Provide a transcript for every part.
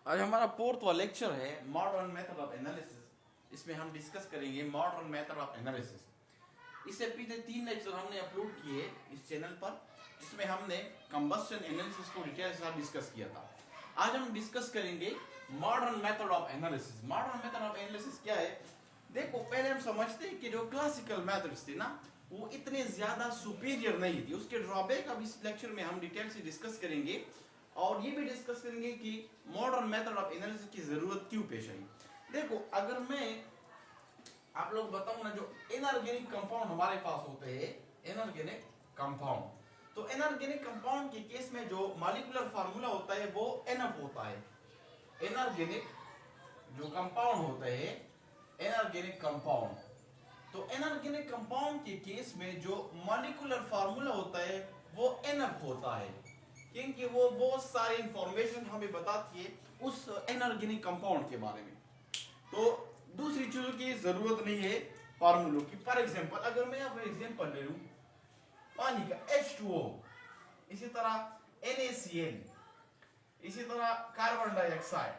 आज हमारा फोर्थ वाला लेक्चर है मॉडर्न मेथड ऑफ एनालिसिस। इसमें हम डिस्कस करेंगे मॉडर्न मेथड ऑफ एनालिसिस। इससे पहले 3 लेक्चर हमने अपलोड किए इस चैनल पर, जिसमें हमने कंबस्शन एनालिसिस को डिटेल से डिस्कस किया था। आज हम डिस्कस करेंगे modern method of analysis. Modern method of analysis क्या है? देखो, पहले हम समझते हैं कि जो क्लासिकल मेथड्स थे ना, वो इतने ज्यादा सुपीरियर नहीं थी। उसके ड्रॉबैक अब इस लेक्चर में हम डिटेल से डिस्कस करेंगे और ये भी डिस्कस करेंगे कि मॉडर्न मेथड ऑफ एनालिसिस की जरूरत क्यों पेश आई। देखो, अगर मैं आप लोग बताऊं ना, जो इनऑर्गेनिक कंपाउंड हमारे पास होते हैं, इनऑर्गेनिक कंपाउंड, तो इनऑर्गेनिक कंपाउंड के केस में जो मॉलिक्यूलर फार्मूला होता है वो NF होता है। इनऑर्गेनिक जो कंपाउंड होते हैं, इनऑर्गेनिक कंपाउंड, तो इनऑर्गेनिक कंपाउंड के केस में जो मॉलिक्यूलर फार्मूला होता है वो NF होता है, क्योंकि वो बहुत सारी इंफॉर्मेशन हमें बताती है उस इनऑर्गेनिक कंपाउंड के बारे में। तो दूसरी चीजों की जरूरत नहीं है फार्मूलों की। फॉर एग्जांपल, अगर मैं अपना एग्जांपल ले लूं पानी का H2O, इसी तरह NaCl, इसी तरह कार्बन डाइऑक्साइड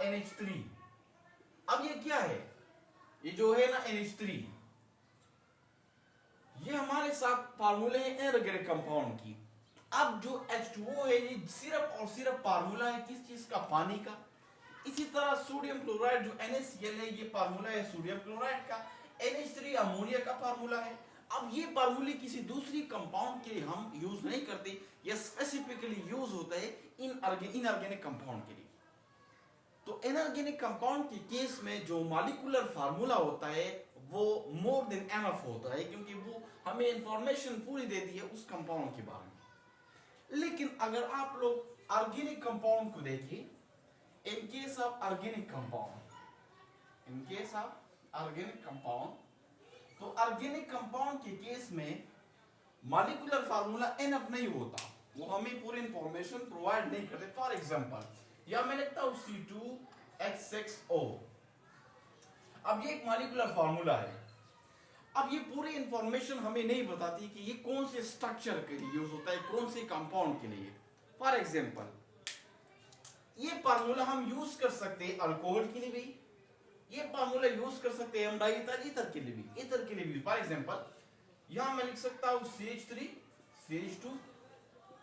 NH3। अब ये क्या है? ये जो है ना NH3, ये हमारे साथ फार्मूले हैं इनऑर्गेनिक कंपाउंड की। अब जो H2O है, ये सिर्फ और सिर्फ फार्मूला है किस चीज का? पानी का। इसी तरह सोडियम क्लोराइड जो NaCl है, ये फार्मूला है सोडियम क्लोराइड का। NH3 अमोनिया का फार्मूला है। अब ये फार्मूले किसी दूसरी कंपाउंड के लिए हम यूज नहीं करते, ये स्पेसिफिकली यूज होता है इनऑर्गेनिक कंपाउंड के लिए। तो इनऑर्गेनिक कंपाउंड के केस में जो मॉलिक्यूलर फार्मूला होता है वो मोर देन एनफ होता है, क्योंकि वो हमें इंफॉर्मेशन पूरी देती है उस कंपाउंड के बारे में। लेकिन अगर आप लोग ऑर्गेनिक कंपाउंड को देखिए, in case of organic compound, in case of organic compound, तो ऑर्गेनिक कंपाउंड के केस में मॉलिक्यूलर फार्मूला एनफ नहीं होता, वो हमें पूरी इंफॉर्मेशन प्रोवाइड नहीं करते। फॉर एग्जांपल, या मैं लिखता हूं C2H6O। अब ये एक मॉलिक्यूलर फार्मूला है। अब ये पूरी इंफॉर्मेशन हमें नहीं बताती कि ये कौन से स्ट्रक्चर के लिए यूज होता है, कौन से कंपाउंड के लिए। फॉर एग्जांपल, ये फार्मूला हम यूज कर सकते हैं अल्कोहल के लिए भी, ये फार्मूला यूज कर सकते हैं हम डाईथर ईथर के लिए भी, ईथर के लिए भी। फॉर एग्जांपल, यहां मैं लिख सकता हूं CH3 CH2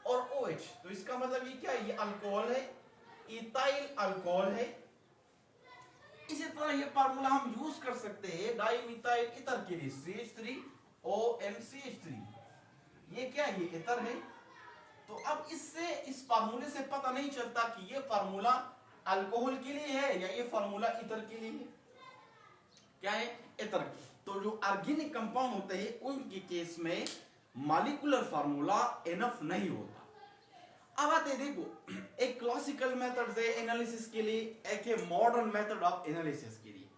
और OH। तो इसका मतलब ये क्या है? ये अल्कोहल है, इथाइल अल्कोहल है। इसी तरह ये फार्मूला हम यूज कर सकते हैं डाईमिथाइल ईथर के लिए, CH3ONCH3। ये क्या है? ये ईथर है। तो अब इससे, इस फार्मूले से पता नहीं चलता कि ये फार्मूला अल्कोहल के लिए है या ये फार्मूला ईथर के लिए है। क्या है? ईथर। तो जो ऑर्गेनिक कंपाउंड होते हैं उनके केस में मॉलिक्यूलर फार्मूला एनफ नहीं होता। अब आते देखो, एक क्लासिकल मेथड है एनालिसिस के लिए, एक है मॉडर्न मेथड ऑफ एनालिसिस के लिए।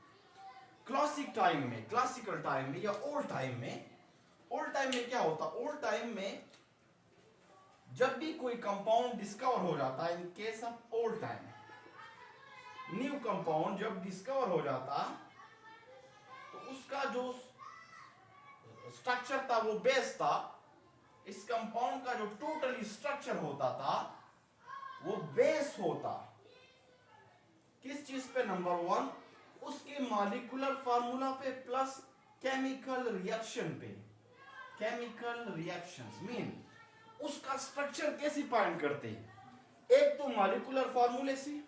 क्लासिकल टाइम में या ओल्ड टाइम में क्या होता? ओल्ड टाइम में जब भी कोई कंपाउंड डिस्कवर हो जाता है, in case of old time, new compound जब डिस्कवर हो जाता, तो उसका जो स्ट्रक्चर था वो बेस था। इस कंपाउंड का जो टोटली स्ट्रक्चर होता था वो बेस होता किस चीज पे? नंबर 1, उसके मॉलिक्यूलर फार्मूला पे प्लस केमिकल रिएक्शन पे। केमिकल रिएक्शंस मीन उसका स्ट्रक्चर कैसे फाइंड करते? एक तो मॉलिक्यूलर फार्मूले से,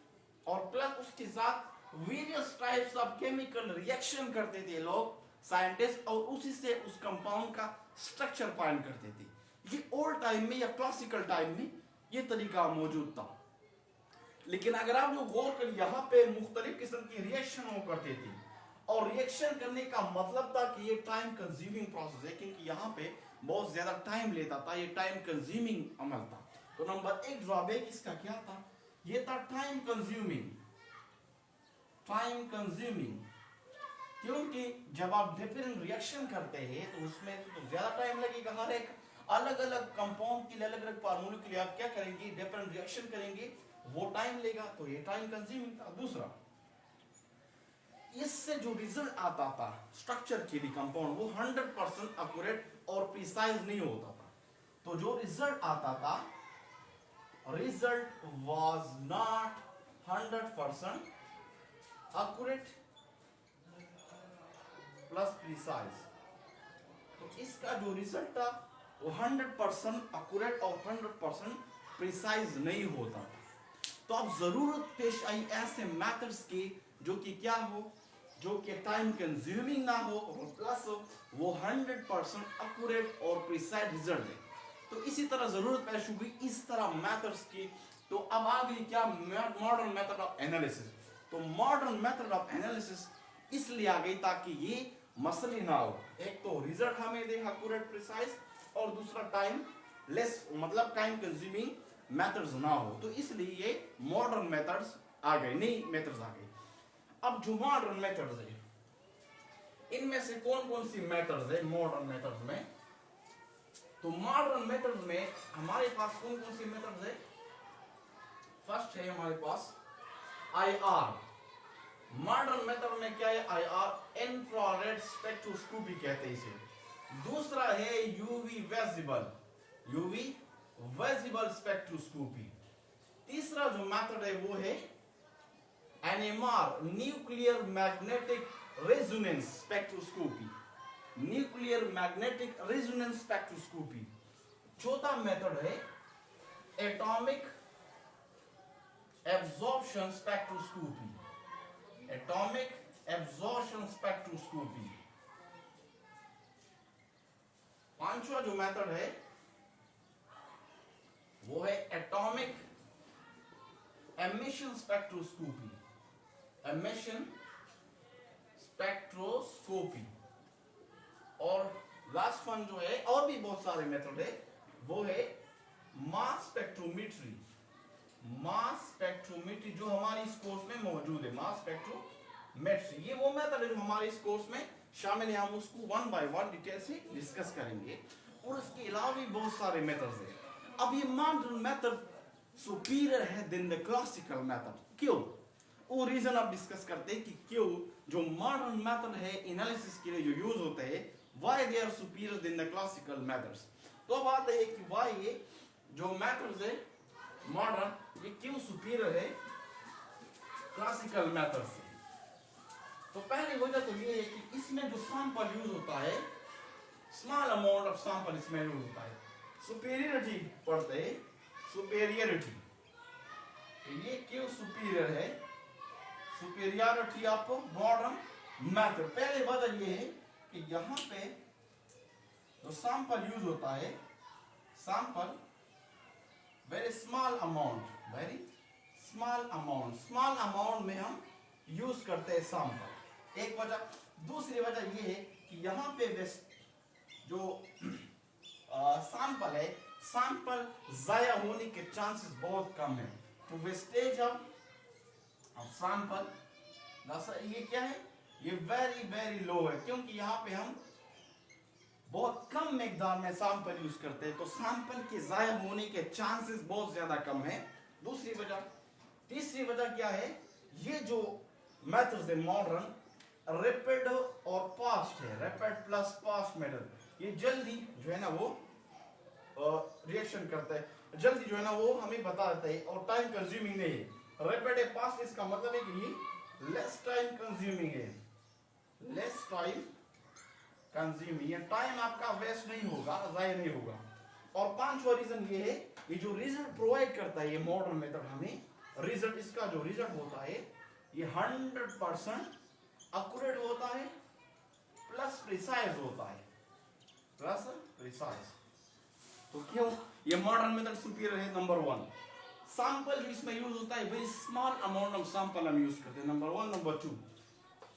और प्लस उसके साथ various types of chemical reaction करते थे लोग, साइंटिस्ट, और उसी से उस कंपाउंड का स्ट्रक्चर फाइंड करते थे। ये ओल्ड टाइम में या क्लासिकल टाइम में ये तरीका मौजूद था। लेकिन अगर आप लोग गौर करें, यहाँ पे मुख्तलिफ किस्म की रिएक्शन हो करते थे, और रिएक्शन करने का मतलब था कि ये टाइम कंज्यूमिंग प्रोसेस है, क्योंकि यहाँ पे बहुत ज्यादा टाइम लेता था, ये टाइम कंज्यूमिंग अमल था। तो नंबर 1 ड्रॉबैक इसका क्या था? ये था टाइम कंज्यूमिंग। क्योंकि जब आप डिफरेंट रिएक्शन करते हैं तो उसमें तो ज्यादा टाइम लगेगा। हर एक अलग अलग कंपाउंड के लिए, अलग अलग फार्मूले के लिए आप क्या करेंगे? डिफरेंट रिएक्शन करेंगे, वो टाइम लेगा, तो ये टाइम कंज्यूमिंग था। दूसरा, इससे जो रिजल्ट आता था स्ट्रक्चर के लिए कंपाउंड, वो 100% एक्यूरेट और प्रिसाइज नहीं होता था। तो जो रिजल्ट आता था result was not 100% accurate plus precise। तो इसका जो रिजल्ट था वो 100% accurate और 100% precise नहीं होता। तो अब जरूरत पेश आई ऐसे मेथड्स की जो कि क्या हो, जो कि टाइम कंज्यूमिंग ना हो और प्लस वो 100% accurate और precise रिजल्ट दे। तो इसी तरह जरूरत पेश हुई इस तरह मेथड्स की। तो अब आ गई क्या, मॉडर्न मेथड ऑफ एनालिसिस। तो मॉडर्न मेथड ऑफ एनालिसिस इसलिए आ गई ताकि ये मसले ना हो, एक तो रिजल्ट हमें दे एक्यूरेट प्रिसाइज और दूसरा टाइम लेस मतलब टाइम कंज्यूमिंग मेथड्स ना हो। तो इसलिए ये मॉडर्न मेथड्स आ गए, नई मेथड्स आ गई। अब जो मॉडर्न मेथड्स है इनमें से कौन कौन सी मेथड्स है मॉडर्न मेथड्स में। तो मॉडर्न मेथड्स में हमारे पास कौन कौन सी मेथड्स है। फर्स्ट है हमारे पास आईआर। मॉडर्न मेथड में क्या है, आईआर, इंफ्रारेड स्पेक्ट्रोस्कोपी कहते हैं इसे। दूसरा है यूवी विजिबल स्पेक्ट्रोस्कोपी। तीसरा जो मेथड है वो है NMR, nuclear magnetic resonance spectroscopy, nuclear magnetic resonance spectroscopy. चौथा मेथड है atomic absorption spectroscopy, atomic absorption spectroscopy. पांचवा जो मेथड है वो है atomic emission spectroscopy, emission spectroscopy. और लास्ट वन जो है, और भी बहुत सारे मेथड है, वो है मास स्पेक्ट्रोमेट्री। मास स्पेक्ट्रोमेट्री जो हमारे इस कोर्स में मौजूद है, मास स्पेक्ट्रोमेट्री ये वो मेथड है जो हमारे इस कोर्स में शामिल है। हम उसको वन बाय वन डिटेल से डिस्कस करेंगे। और इसके अलावा भी बहुत सारे मेथड्स हैं। अब ये मॉडर्न मेथड सुपीरियर है देन द क्लासिकल मेथड। क्यों, वो रीजन आप डिस्कस करते हैं कि क्यों जो मॉडर्न मेथड है एनालिसिस के लिए जो यूज होते हैं, why they are superior than the classical methods. तो अब बात है कि व्हाई ये जो मेथड्स है मॉडर्न ये क्यों सुपीरियर है क्लासिकल मेथड से। तो पहली वजह तो ये है कि इसमें जो सैंपल यूज होता है, स्मॉल अमाउंट ऑफ सैंपल इसमें यूज होता है। सुपीरियरिटी पढ़ते हैं, सुपीरियरिटी। ये क्यों सुपीरियर है, सुपीरियरिटी ऑफ मॉडर्न मेथड। पहले वजह ये है कि यहां पे जो सैंपल यूज होता है, sample very small amount, very small amount में हम यूज करते हैं सैंपल, एक वजह। दूसरी वजह ये है कि यहाँ पे जो सैंपल है, सैंपल जाया होने के चांसेस बहुत कम है। तो वेस्टेज ऑफ सैंपल ये क्या है, ये वेरी वेरी लो है, क्योंकि यहाँ पे हम बहुत कम मिकदार में सैंपल यूज करते हैं। तो सैंपल के जाया होने के चांसेस बहुत ज्यादा कम है, दूसरी वजह। तीसरी वजह क्या है, ये जो मेथड्स है मॉडर्न रैपिड और फास्ट है, रैपिड प्लस फास्ट मेथड। ये जल्दी जो है ना वो रिएक्शन करता है, जल्दी जो है ना वो हमें बता देता है और टाइम कंज्यूमिंग नहीं है। रैपिड है, फास्ट इसका मतलब है कि ये लेस टाइम कंज्यूमिंग है, लेस टाइम कंज्यूमिंग, ये टाइम आपका वेस्ट नहीं होगा, जाया नहीं होगा। और पांचवा रीजन ये है, ये जो रिजल्ट प्रोवाइड करता है ये मॉडर्न मेथड हमें, रिजल्ट इसका जो रिजल्ट होता है ये 100% एक्यूरेट होता है प्लस प्रिसाइज होता है, प्लस प्रिसाइज। तो क्यों ये मॉडर्न मेथड सुपीरियर है। नंबर वन, सैंपल इसमें यूज होता है, very small amount of sample हम यूज करते हैं, नंबर वन। नंबर टू,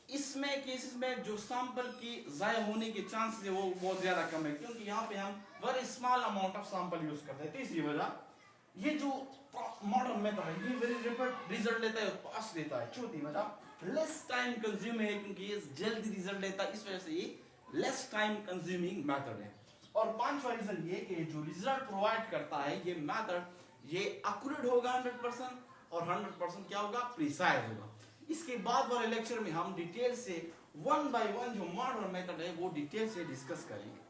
इसमें केसेस में जो सैंपल की जाया होने के चांस है वो बहुत ज्यादा कम है, क्योंकि यहाँ पे हम very small amount of sample use करते हैं। तीसरी वजह, ये जो मॉडर्न मेथड है ये वेरी रैपिड रिजल्ट देता है, फास्ट देता है। चौथी वजह, लेस टाइम कंज्यूम है, क्योंकि ये जल्दी रिजल्ट देता है, इस वजह से ये लेस टाइम कंज्यूमिंग मेथड है। और पांचवा रीजन ये कि जो रिजल्ट प्रोवाइड करता है ये मेथड ये एक्यूरेट होगा 100% और 100% क्या होगा, प्रिसाइज होगा। इसके बाद वाले लेक्चर में हम डिटेल से वन बाय वन जो मॉडर्न मेथड है वो डिटेल से डिस्कस करेंगे।